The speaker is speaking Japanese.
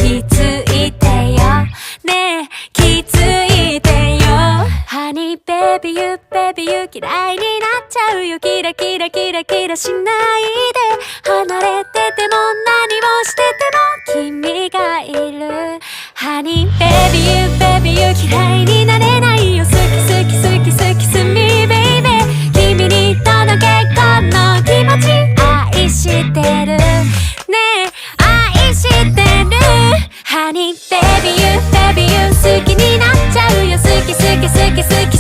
気づいてよねえ気づいてよハニーベビーユベビーユ嫌いになっちゃうよキラキラキラキラしないで離れてても何をしてても君がいるハニーベビーユベビーユ嫌いになれないよ好き好き好き好きすみベイベー君に届けこの気持ち愛してるねえ愛してるハニーベビーユベビーユ好きになっちゃうよ好き好き好き好き